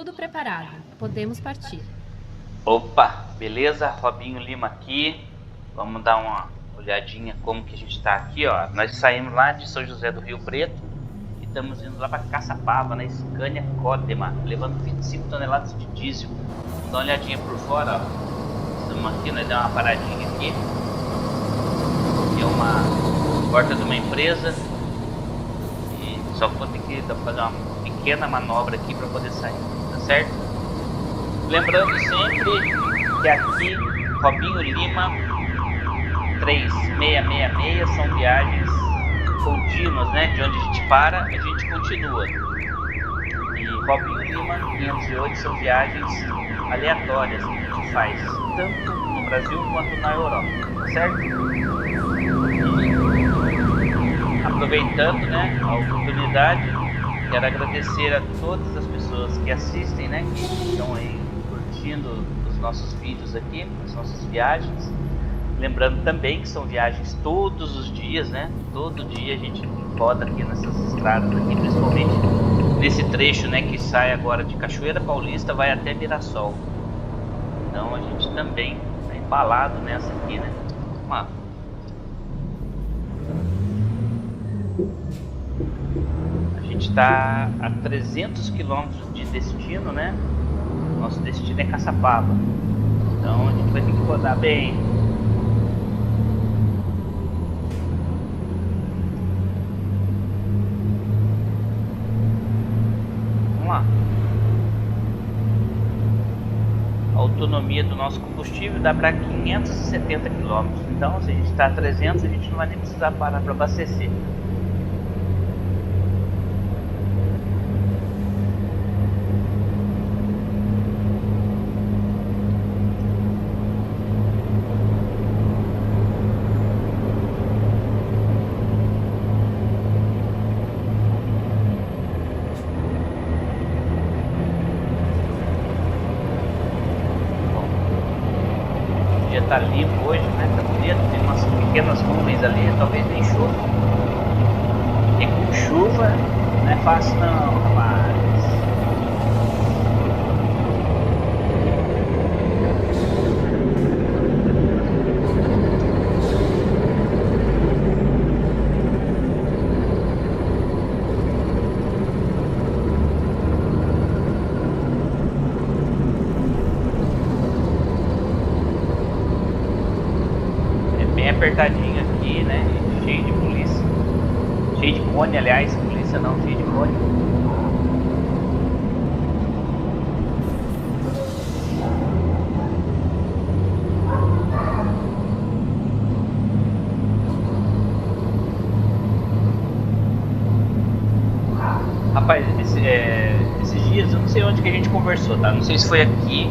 Tudo preparado. Podemos partir. Opa, beleza? Robinho Lima aqui. Vamos dar uma olhadinha como que a gente está aqui, ó. Nós saímos lá de São José do Rio Preto e estamos indo lá para Caçapava, na Scania Codema, levando 25 toneladas de diesel. Vamos dar uma olhadinha por fora, ó. Estamos aqui, nós damos uma paradinha aqui. Aqui é uma porta de uma empresa e só vou ter que fazer uma pequena manobra aqui para poder sair, tá certo? Lembrando sempre que aqui, Robinho Lima 3666 são viagens contínuas, né? De onde a gente para, a gente continua. E Robinho Lima 508 são viagens aleatórias que a gente faz, tanto no Brasil quanto na Europa, certo? E, aproveitando, né, a oportunidade, quero agradecer a todas as pessoas que assistem, né, que estão aí curtindo os nossos vídeos aqui, as nossas viagens. Lembrando também que são viagens todos os dias, né? Todo dia a gente roda aqui nessas estradas aqui, principalmente nesse trecho, né, que sai agora de Cachoeira Paulista, vai até Mirassol. Então a gente também está embalado nessa aqui, né? A gente está a 300 quilômetros de destino, né? Nosso destino é Caçapava, então a gente vai ter que rodar bem. Vamos lá. A autonomia do nosso combustível dá para 570 km, então se a gente está a 300, a gente não vai nem precisar parar para abastecer. Tá limpo hoje, né? Tá bonito, tem umas pequenas nuvens ali, talvez nem chova. E com chuva não é fácil não, rapaz. Apertadinho aqui, né? Cheio de polícia. Cheio de cone, aliás. Polícia não, cheio de cone. Rapaz, esses dias eu não sei onde que a gente conversou, tá? Não sei se foi aqui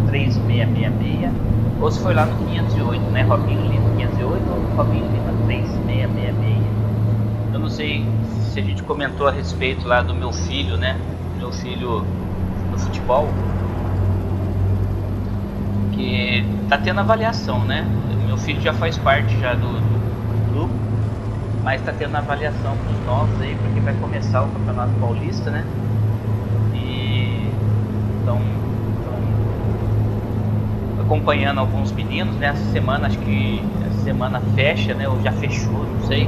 3666 ou se foi lá no 508, né? Robinho Lima 508 ou Robinho Lima 3666. Eu não sei se a gente comentou a respeito lá do meu filho, né? Meu filho no futebol, que tá tendo avaliação, né? Meu filho já faz parte já do grupo, mas tá tendo avaliação dos novos aí, porque vai começar o Campeonato Paulista, né? E então acompanhando alguns meninos, né? Essa semana, acho que essa semana fecha, né? Ou já fechou, não sei.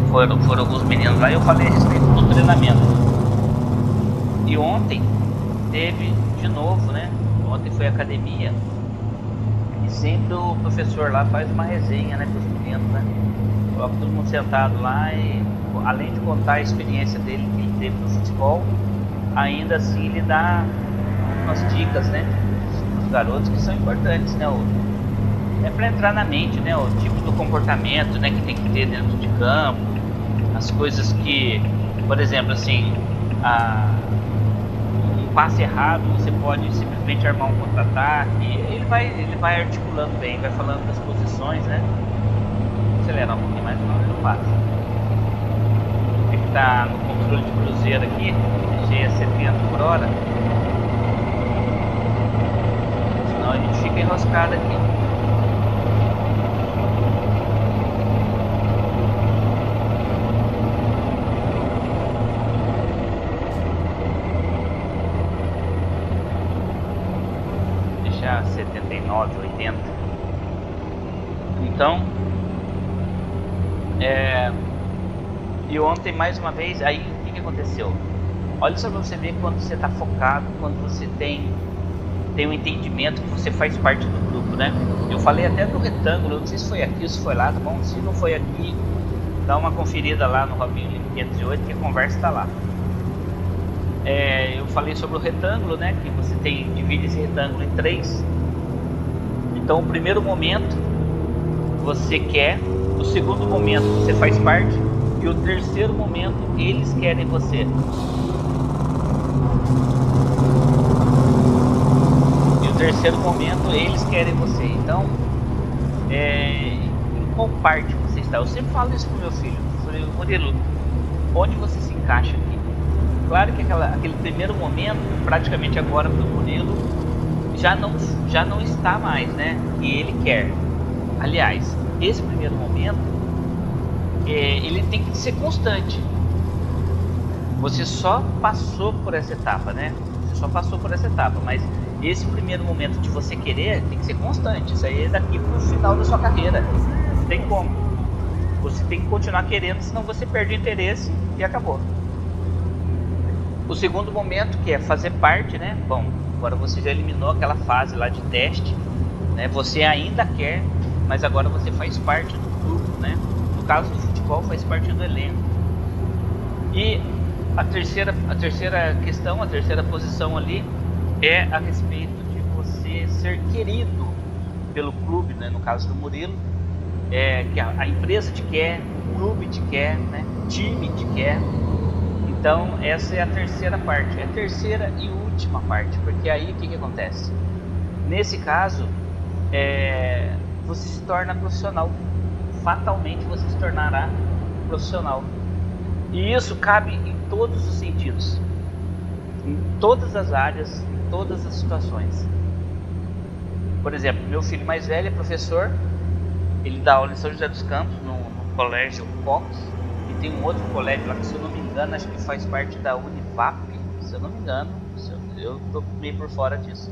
Foram alguns meninos lá e eu falei a respeito do treinamento. E ontem teve de novo, né? Ontem foi academia. E sempre o professor lá faz uma resenha, né? Com os meninos, né? Coloca todo mundo sentado lá e, além de contar a experiência dele que ele teve no futebol, ainda assim ele dá umas dicas, né? Garotos que são importantes, né? É para entrar na mente, né? O tipo do comportamento, né, que tem que ter dentro de campo, as coisas que, por exemplo, assim, um passe errado, você pode simplesmente armar um contra-ataque. Ele vai articulando bem, vai falando das posições, né? Vou acelerar um pouquinho mais, senão ele não passa. Tem que estar no controle de cruzeiro aqui, mexer a 70 por hora. A gente fica enroscado aqui. para 79, 80. Então, e ontem mais uma vez, aí o que aconteceu? Olha só para você ver quando você está focado, quando você tem um entendimento que você faz parte do grupo, né? Eu falei até do retângulo, eu não sei se foi aqui ou se foi lá, tá bom? Se não foi aqui, dá uma conferida lá no Robinho Lima 508 que a conversa está lá. Eu falei sobre o retângulo, né? Que você divide esse retângulo em 3. Então, o primeiro momento você quer, o segundo momento você faz parte e o terceiro momento eles querem você. E o terceiro momento eles querem você. Então, em qual parte você está? Eu sempre falo isso pro meu filho. Eu falei, Murilo, onde você se encaixa aqui? Claro que aquele primeiro momento, praticamente agora para o Murilo, já não está mais, né? Que ele quer. Aliás, esse primeiro momento, ele tem que ser constante. Você só passou por essa etapa, né? Você só passou por essa etapa, mas esse primeiro momento de você querer tem que ser constante. Isso aí é daqui para o final da sua carreira. Não tem como. Você tem que continuar querendo, senão você perde o interesse e acabou. O segundo momento, que é fazer parte, né? Bom, agora você já eliminou aquela fase lá de teste, né? Você ainda quer, mas agora você faz parte do grupo, né? No caso do futebol, faz parte do elenco. E a terceira questão, a terceira posição ali é a respeito de você ser querido pelo clube, né? No caso do Murilo, que a empresa te quer, o clube te quer, né? O time te quer. Então essa é a terceira parte, é a terceira e última parte, porque aí o que acontece? Nesse caso, você se torna profissional, fatalmente você se tornará profissional. E isso cabe em todos os sentidos, em todas as áreas, em todas as situações. Por exemplo, meu filho mais velho é professor, ele dá aula em São José dos Campos, no colégio Cox, e tem um outro colégio lá que, se eu não me engano, acho que faz parte da Univap, se eu não me engano, eu estou meio por fora disso.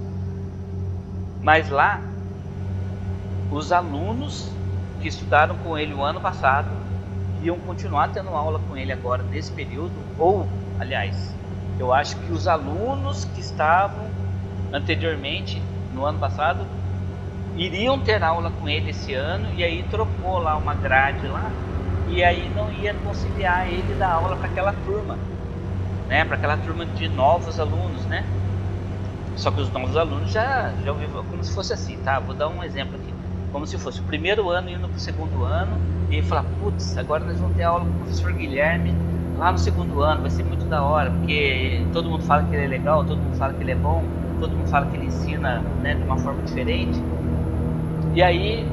Mas lá, os alunos que estudaram com ele o ano passado iam continuar tendo aula com ele agora nesse período, ou, aliás, eu acho que os alunos que estavam anteriormente, no ano passado, iriam ter aula com ele esse ano, e aí trocou lá uma grade lá, e aí não ia conciliar ele dar aula para aquela turma, né? Para aquela turma de novos alunos, né? Só que os novos alunos já ouviram como se fosse assim, tá? Vou dar um exemplo aqui. Como se fosse o primeiro ano indo para o segundo ano, e falar, putz, agora nós vamos ter aula com o professor Guilherme lá no segundo ano, vai ser muito da hora, porque todo mundo fala que ele é legal, todo mundo fala que ele é bom, todo mundo fala que ele ensina, né, de uma forma diferente. E aí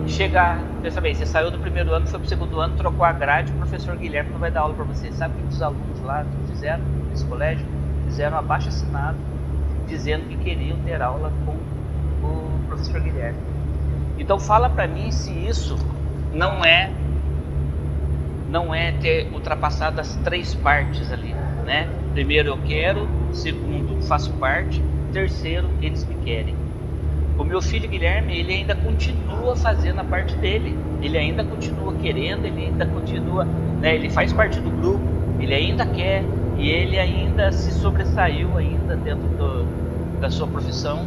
pensa bem, você saiu do primeiro ano, foi pro segundo ano, trocou a grade, o professor Guilherme não vai dar aula para você. Sabe o que os alunos lá fizeram nesse colégio? Fizeram um abaixo-assinado dizendo que queriam ter aula com o professor Guilherme. Então fala para mim se isso não é ter ultrapassado as 3 partes ali, né? Primeiro, eu quero; segundo, faço parte; terceiro, eles me querem. O meu filho Guilherme, ele ainda continua fazendo a parte dele, ele ainda continua querendo, ele ainda continua, né, ele faz parte do grupo, ele ainda quer, e ele ainda se sobressaiu ainda dentro da sua profissão,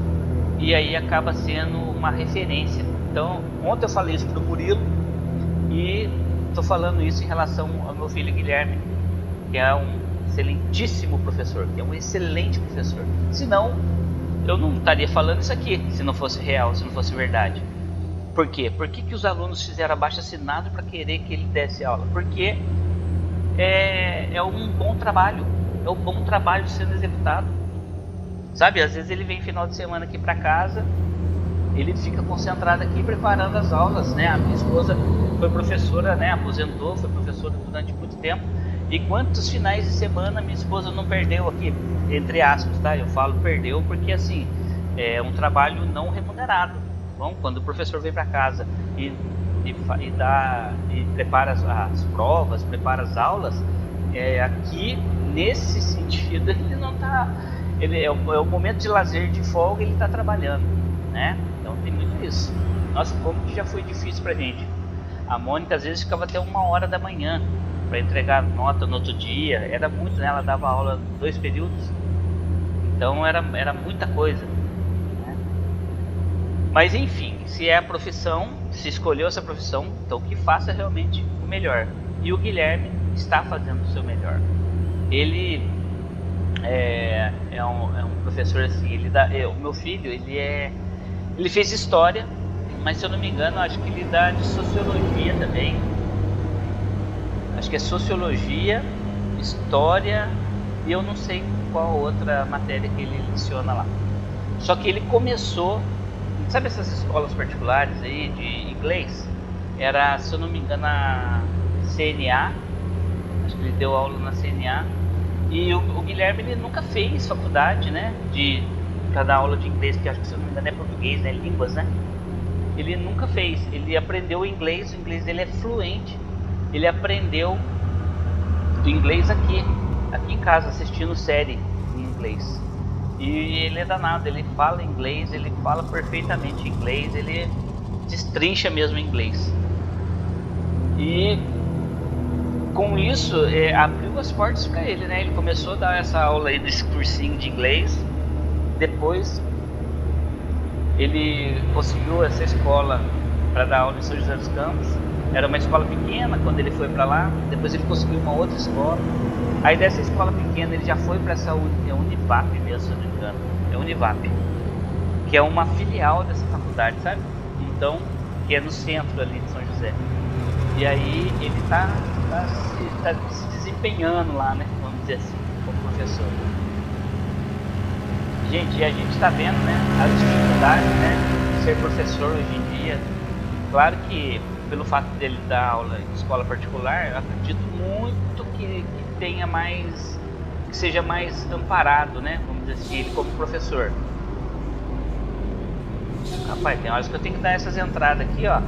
e aí acaba sendo uma referência. Então, ontem eu falei isso para o Murilo, e estou falando isso em relação ao meu filho Guilherme, que é um excelentíssimo professor, que é um excelente professor. Senão, eu não estaria falando isso aqui, se não fosse real, se não fosse verdade. Por quê? Por que os alunos fizeram abaixo-assinado para querer que ele desse aula? Porque é um bom trabalho, é um bom trabalho sendo executado. Sabe, às vezes ele vem final de semana aqui para casa, ele fica concentrado aqui preparando as aulas, né? A minha esposa foi professora, né? Aposentou, foi professora durante muito tempo. E quantos finais de semana minha esposa não perdeu aqui, entre aspas, tá? Eu falo perdeu porque, assim, é um trabalho não remunerado. Bom, quando o professor vem para casa e prepara as provas, prepara as aulas, aqui, nesse sentido, ele não tá... É o momento de lazer, de folga, ele está trabalhando, né? Então tem muito isso. Nossa, como que já foi difícil pra gente. A Mônica às vezes ficava até 1h da manhã para entregar nota no outro dia. Era muito, né? Ela dava aula 2 períodos, então era muita coisa, né? Mas enfim, se é a profissão, se escolheu essa profissão, então que faça realmente o melhor. E o Guilherme está fazendo o seu melhor. Ele é um professor assim, o meu filho, ele fez história, mas se eu não me engano, acho que ele dá de sociologia também. Acho que é sociologia, história e eu não sei qual outra matéria que ele leciona lá. Só que ele começou, sabe essas escolas particulares aí de inglês? Era, se eu não me engano, a CNA. Acho que ele deu aula na CNA. E o Guilherme, ele nunca fez faculdade, né? Pra dar aula de inglês, que acho que, se eu não me engano, é português, né? Línguas, né? Ele nunca fez. Ele aprendeu inglês, o inglês dele é fluente. Ele aprendeu o inglês aqui em casa, assistindo série em inglês. E ele é danado, ele fala inglês, ele fala perfeitamente inglês, ele destrincha mesmo inglês. E com isso, abriu as portas para ele, né? Ele começou a dar essa aula aí desse cursinho de inglês. Depois, ele conseguiu essa escola para dar aula em São José dos Campos. Era uma escola pequena quando ele foi para lá. Depois ele conseguiu uma outra escola. Aí dessa escola pequena ele já foi para essa Univap mesmo, se eu não me engano. É Univap, que é uma filial dessa faculdade, sabe? Então, que é no centro ali de São José. E aí ele tá se desempenhando lá, né? Vamos dizer assim, como professor. Gente, e a gente está vendo, né? As dificuldades, né? De ser professor hoje em dia. Claro que pelo fato dele dar aula em escola particular, eu acredito muito que tenha mais, que seja mais amparado, né? Vamos dizer assim, ele como professor. Rapaz, tem horas que eu tenho que dar essas entradas aqui, ó.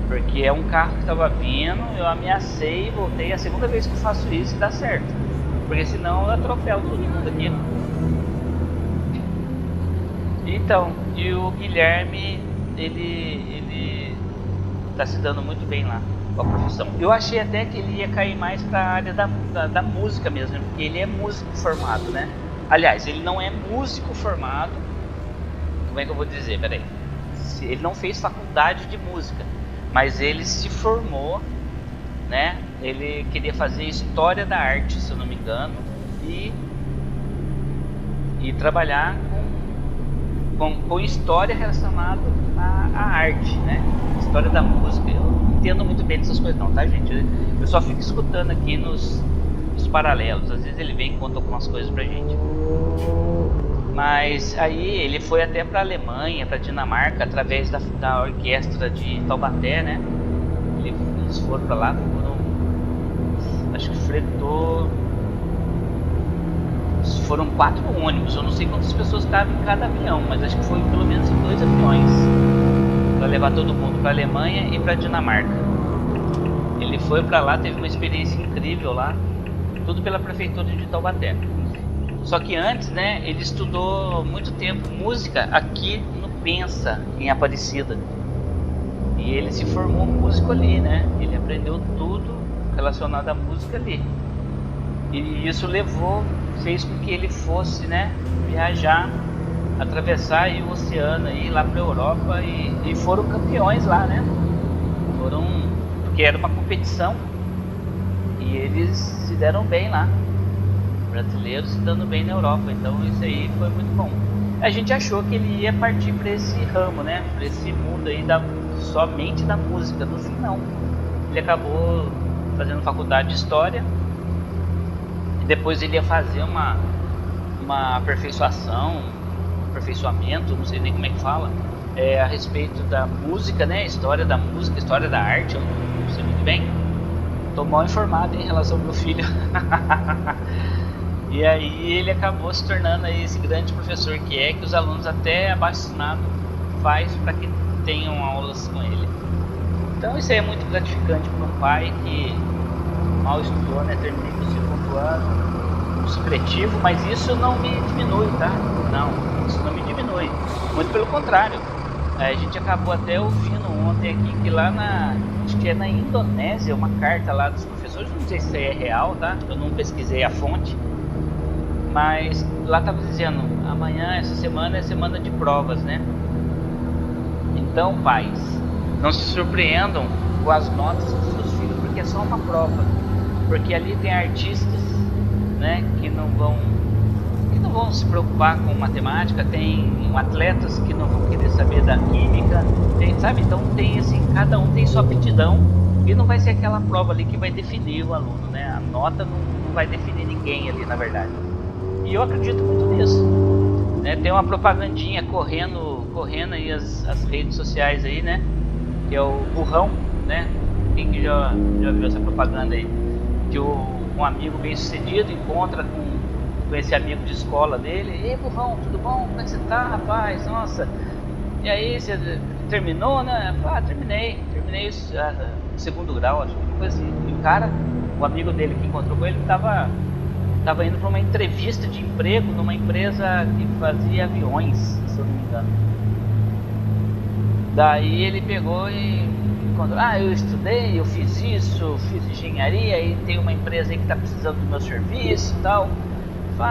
Porque é um carro que estava vindo, eu ameacei e voltei. É a segunda vez que eu faço isso e dá certo. Porque senão eu atropelo todo mundo aqui. Então, e o Guilherme, ele tá se dando muito bem lá com a profissão. Eu achei até que ele ia cair mais para a área da música mesmo, né? Porque ele é músico formado, né? Aliás, ele não é músico formado. Como é que eu vou dizer? Peraí. Ele não fez faculdade de música, mas ele se formou, né? Ele queria fazer história da arte, se eu não me engano, e trabalhar com história relacionada à arte, né? História da música. Eu não entendo muito bem dessas coisas não, tá, gente? Eu só fico escutando aqui nos paralelos. Às vezes ele vem e conta algumas coisas pra gente. Mas aí ele foi até pra Alemanha, pra Dinamarca, através da orquestra de Taubaté, né? Eles foram pra lá, acho que fretou... Foram 4 ônibus, eu não sei quantas pessoas estavam em cada avião, mas acho que foi pelo menos em 2 aviões para levar todo mundo para a Alemanha e para a Dinamarca. Ele foi para lá, teve uma experiência incrível lá, tudo pela prefeitura de Taubaté. Só que antes, né, ele estudou muito tempo música aqui no Pensa, em Aparecida. E ele se formou músico ali, né? Ele aprendeu tudo relacionado à música ali. E isso fez com que ele fosse, né, viajar, atravessar aí o oceano, ir lá para a Europa e foram campeões lá, né? Porque era uma competição e eles se deram bem lá, brasileiros se dando bem na Europa, então isso aí foi muito bom. A gente achou que ele ia partir para esse ramo, né, para esse mundo aí somente da música. No fim não, ele acabou fazendo faculdade de História. Depois ele ia fazer uma aperfeiçoamento, não sei nem como é que fala, a respeito da música, né? História da música, história da arte, eu não sei muito bem. Estou mal informado em relação ao meu filho. E aí ele acabou se tornando aí esse grande professor que os alunos até abaixo-assinado faz para que tenham aulas com ele. Então isso aí é muito gratificante para um pai que mal estudou, né? Terminei o segundo ano, supletivo, mas isso não me diminui, tá? Não, isso não me diminui. Muito pelo contrário. A gente acabou até ouvindo ontem aqui que lá acho que é na Indonésia, uma carta lá dos professores, não sei se é real, tá? Eu não pesquisei a fonte, mas lá estava dizendo, amanhã, essa semana é semana de provas, né? Então, pais, não se surpreendam com as notas dos seus filhos, porque é só uma prova. Porque ali tem artistas, né, que não vão se preocupar com matemática, tem atletas que não vão querer saber da química, sabe? Então tem assim, cada um tem sua aptidão e não vai ser aquela prova ali que vai definir o aluno, né? A nota não vai definir ninguém ali, na verdade. E eu acredito muito nisso, né? Tem uma propagandinha correndo aí as redes sociais aí, né? Que é o burrão, né? Quem que já viu essa propaganda aí? Que um amigo bem sucedido encontra com esse amigo de escola dele. Ei, burrão, tudo bom? Como é que você tá, rapaz? Nossa, e aí, você terminou, né? Ah, terminei o segundo grau, acho que uma coisa assim. E o amigo dele que encontrou com ele tava indo para uma entrevista de emprego numa empresa que fazia aviões, se eu não me engano. Daí ele pegou e encontrou, eu estudei, eu fiz isso, fiz engenharia e tem uma empresa aí que tá precisando do meu serviço e tal.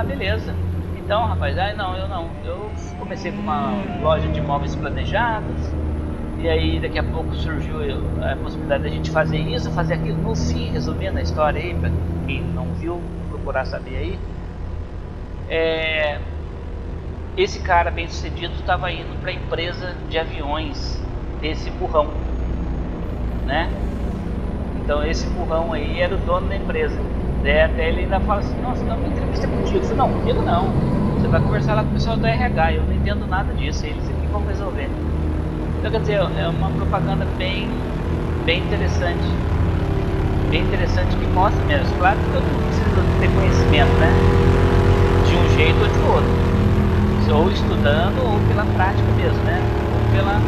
Beleza. Então, rapaz, não, eu não. Eu comecei com uma loja de móveis planejados. E aí, daqui a pouco surgiu a possibilidade da gente fazer isso, fazer aquilo. No fim, resumindo a história aí, pra quem não viu, procurar saber aí. Esse cara bem sucedido estava indo para a empresa de aviões desse burrão, né? Então, esse burrão aí era o dono da empresa. Até ele ainda fala assim, nossa, dá uma entrevista contigo. Eu falei, não, comigo não. Você vai conversar lá com o pessoal do RH, eu não entendo nada disso, eles aqui vão resolver. Então, quer dizer, é uma propaganda bem interessante. Bem interessante, que mostra mesmo. Claro que todo mundo precisa ter conhecimento, né? De um jeito ou de outro. Ou estudando, ou pela prática mesmo, né? Ou pela...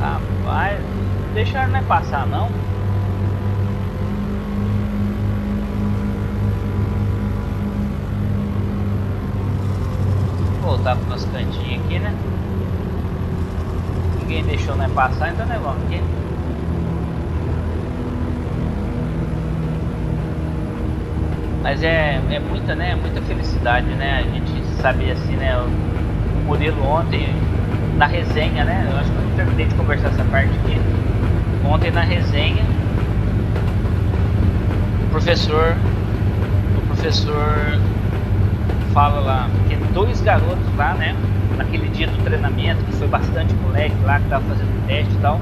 Rapaz, deixar não é passar não. Vou voltar para os cantinhos aqui, né? Ninguém deixou não é passar, então não é bom aqui. Mas é muita, né? Muita felicidade, né? A gente saber assim, né? O Murilo ontem na resenha, né? Eu acho que eu não terminei de conversar essa parte aqui. Ontem na resenha, o professor fala lá que 2 garotos lá, né? Naquele dia do treinamento, que foi bastante moleque lá que tava fazendo teste e tal.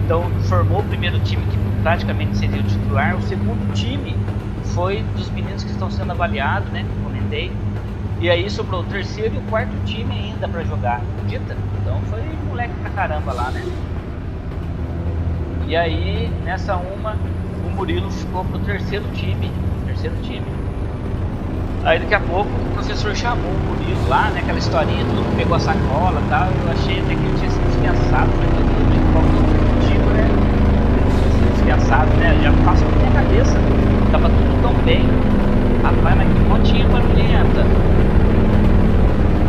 Então formou o primeiro time que praticamente seria o titular. O segundo time foi dos meninos que estão sendo avaliados, né? Que eu comentei. E aí sobrou o terceiro e o quarto time ainda para jogar, acredita? Então foi moleque pra caramba lá, né? E aí, nessa o Murilo ficou pro terceiro time. Aí daqui a pouco o professor chamou o Murilo lá, né? Aquela historinha, todo mundo pegou a sacola e tal. Eu achei até que ele tinha sido desfiançado, foi todo mundo qual o motivo, né? Ele tinha sido desfiançado, né? Já passou na minha cabeça. Tava tudo tão bem. Rapaz, mas que montinha barulhenta.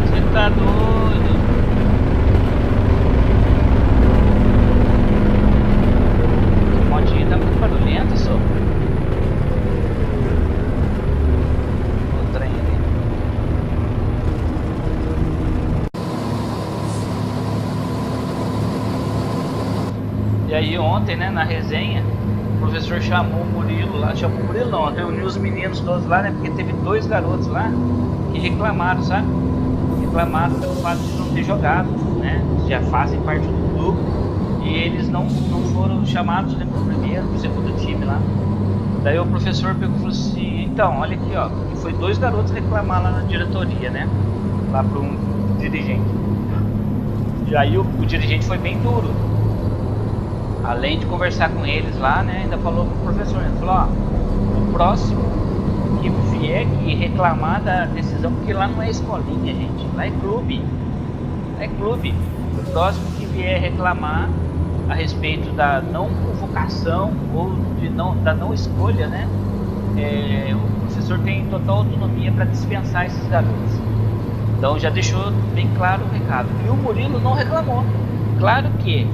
Você tá doido? Que montinha tá muito barulhenta, só. O trem ali. E aí ontem, né, na resenha, o professor chamou o Murilo lá, reuniu os meninos todos lá, né, porque teve 2 garotos lá que reclamaram, sabe? Reclamaram pelo fato de não ter jogado, né, já fazem parte do grupo e eles não foram chamados, né, pro primeiro, pro segundo time lá. Daí o professor pegou e falou assim, então, olha aqui, ó, e foi 2 garotos reclamar lá na diretoria, né, lá pro dirigente. E aí o dirigente foi bem duro. Além de conversar com eles lá, né, ainda falou pro professor, ele falou, ó, o próximo que vier aqui reclamar da decisão, porque lá não é escolinha, gente, lá é clube. O próximo que vier reclamar a respeito da não convocação ou da não escolha, né, o professor professor tem total autonomia para dispensar esses garotos. Então já deixou bem claro o recado. E o Murilo não reclamou. Claro que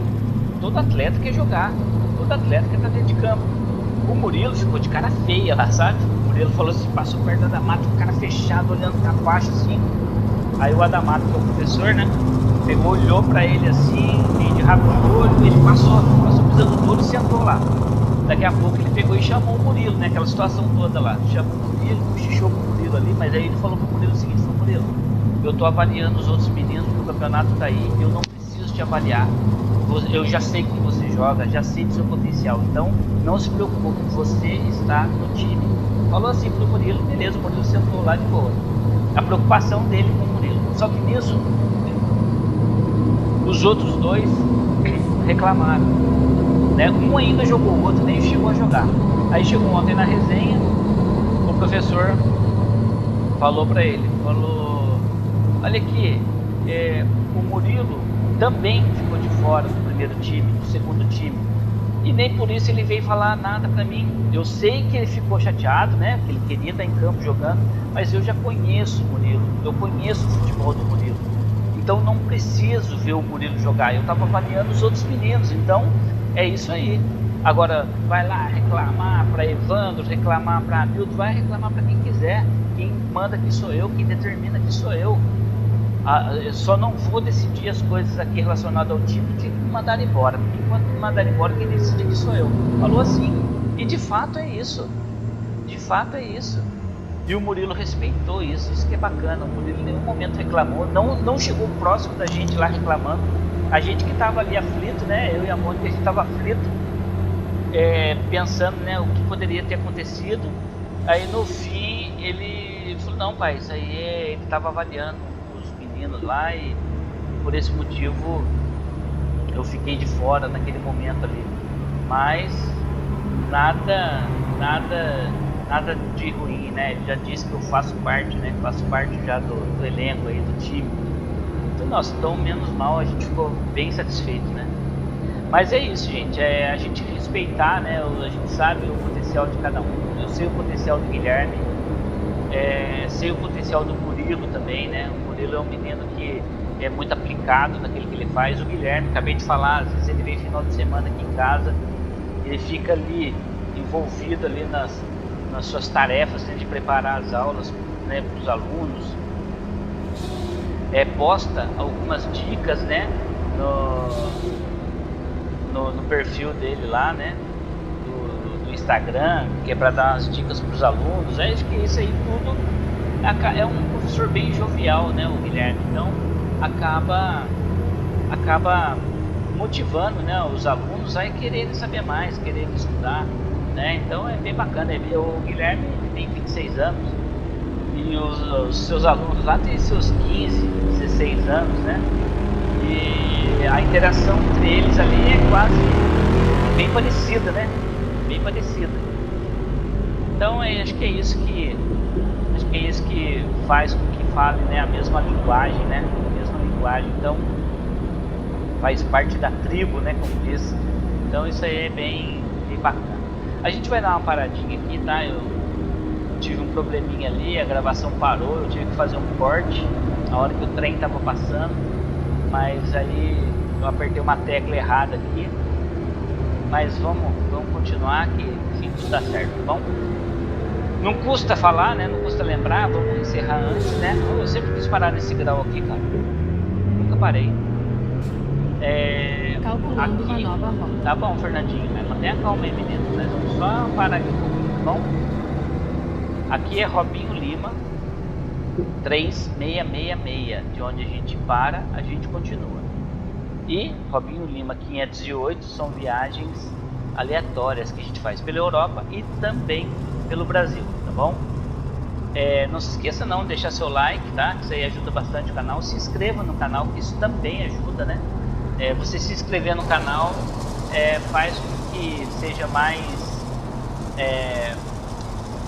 todo atleta quer jogar, todo atleta quer estar dentro de campo. O Murilo ficou de cara feia lá, sabe? O Murilo falou assim, passou perto do Adamato, com cara fechado, olhando pra baixo assim. Aí o Adamato, que é o professor, né? Pegou, olhou pra ele assim, meio de rabo no olho, ele passou pisando duro e sentou lá. Daqui a pouco ele pegou e chamou o Murilo, né? Aquela situação toda lá. Chamou o Murilo, cochichou pro Murilo ali, mas aí ele falou pro Murilo o seguinte, falou, Murilo, eu tô avaliando os outros meninos, o campeonato tá aí, eu não preciso te avaliar. Eu já sei como você joga, já sei do seu potencial, então não se preocupe, você está no time. Falou assim pro Murilo, beleza, o Murilo sentou lá de boa. A preocupação dele com o Murilo. Só que nisso, os outros dois reclamaram, né? Um ainda jogou, o outro nem chegou a jogar. Aí chegou ontem na resenha, o professor falou pra ele, falou, olha aqui, o Murilo também ficou de fora do primeiro time, do segundo time. E nem por isso ele veio falar nada pra mim. Eu sei que ele ficou chateado, né? Que ele queria estar em campo jogando, mas eu já conheço o Murilo, eu conheço o futebol do Murilo. Então não preciso ver o Murilo jogar. Eu estava avaliando os outros meninos, então é isso aí. Agora vai lá reclamar para Evandro, reclamar para Hamilton, vai reclamar para quem quiser. Quem manda aqui sou eu, quem determina aqui sou eu. Eu só não vou decidir as coisas aqui relacionadas ao time que me mandaram embora. Enquanto me mandaram embora, quem decide aqui sou eu. Falou assim. E de fato é isso. De fato é isso. E o Murilo respeitou isso que é bacana. O Murilo em nenhum momento reclamou, não chegou próximo da gente lá reclamando. A gente que estava ali aflito, né? Eu e a Mônica, a gente estava aflito, pensando, né, o que poderia ter acontecido. Aí no fim ele falou, não pai, isso aí ele estava avaliando lá e por esse motivo eu fiquei de fora naquele momento ali, mas nada de ruim, né? Ele já disse que eu faço parte, né? Faço parte já do elenco aí, do time. Então, nossa, tão menos mal, a gente ficou bem satisfeito, né? Mas é isso, gente, a gente respeitar, né? A gente sabe o potencial de cada um. Eu sei o potencial do Guilherme, sei o potencial do Murilo também, né? O Murilo é um menino que é muito aplicado naquilo que ele faz. O Guilherme, acabei de falar, às vezes ele vem final de semana aqui em casa, ele fica ali envolvido ali nas suas tarefas, né, de preparar as aulas, né, para os alunos. Posta algumas dicas, né, no perfil dele lá, né, do Instagram, que é para dar as dicas para os alunos. Acho que isso aí tudo é um professor bem jovial, né, o Guilherme. Então acaba motivando, né, os alunos a quererem saber mais, quererem estudar, né? Então é bem bacana. O Guilherme tem 26 anos e os seus alunos lá têm seus 15, 16 anos, né? E a interação entre eles ali é quase bem parecida, né? Bem parecida. Então acho que é isso que faz com que fale, né, a mesma linguagem, né? A mesma linguagem. Então faz parte da tribo, né, como diz. Então isso aí é bem bacana. A gente vai dar uma paradinha aqui, tá? Eu tive um probleminha ali, a gravação parou, eu tive que fazer um corte a hora que o trem tava passando, mas aí eu apertei uma tecla errada aqui. Mas vamos continuar que enfim, tudo dá certo, tá bom? Não custa falar, né? Não custa lembrar, vamos encerrar antes, né? Eu sempre quis parar nesse grau aqui, cara. Nunca parei. Calculando aqui, uma nova rota. Tá bom, Fernandinho, mas mantenha calma aí, menino. Nós vamos só parar aqui um pouquinho, tá bom? Aqui é Robinho Lima 3666, de onde a gente para, a gente continua. E Robinho Lima 508 são viagens aleatórias que a gente faz pela Europa e também pelo Brasil, tá bom? Não se esqueça não de deixar seu like, tá? Isso aí ajuda bastante o canal. Se inscreva no canal, que isso também ajuda, né? Você se inscrever no canal faz com que seja mais,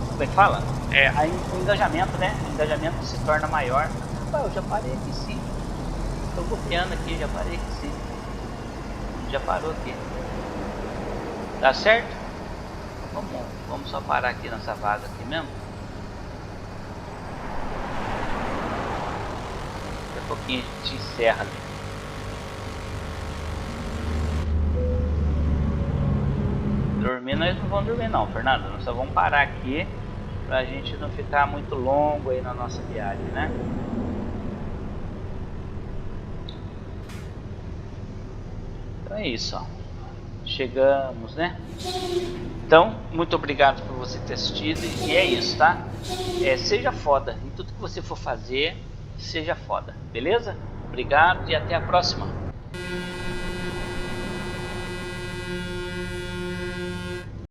como é que fala? O engajamento, né? O engajamento se torna maior. Eu já parei aqui sim. Estou copiando aqui, já parei aqui sim. Já parou aqui. Tá certo? Vamos só parar aqui nessa vaga aqui mesmo. pouquinho a gente encerra ali. Dormir nós não vamos dormir não, Fernando. Nós só vamos parar aqui pra gente não ficar muito longo aí na nossa viagem, né? Então é isso, ó. Chegamos, né? Então, muito obrigado por você ter assistido. E é isso, tá? Seja foda. Em tudo que você for fazer, seja foda. Beleza? Obrigado e até a próxima.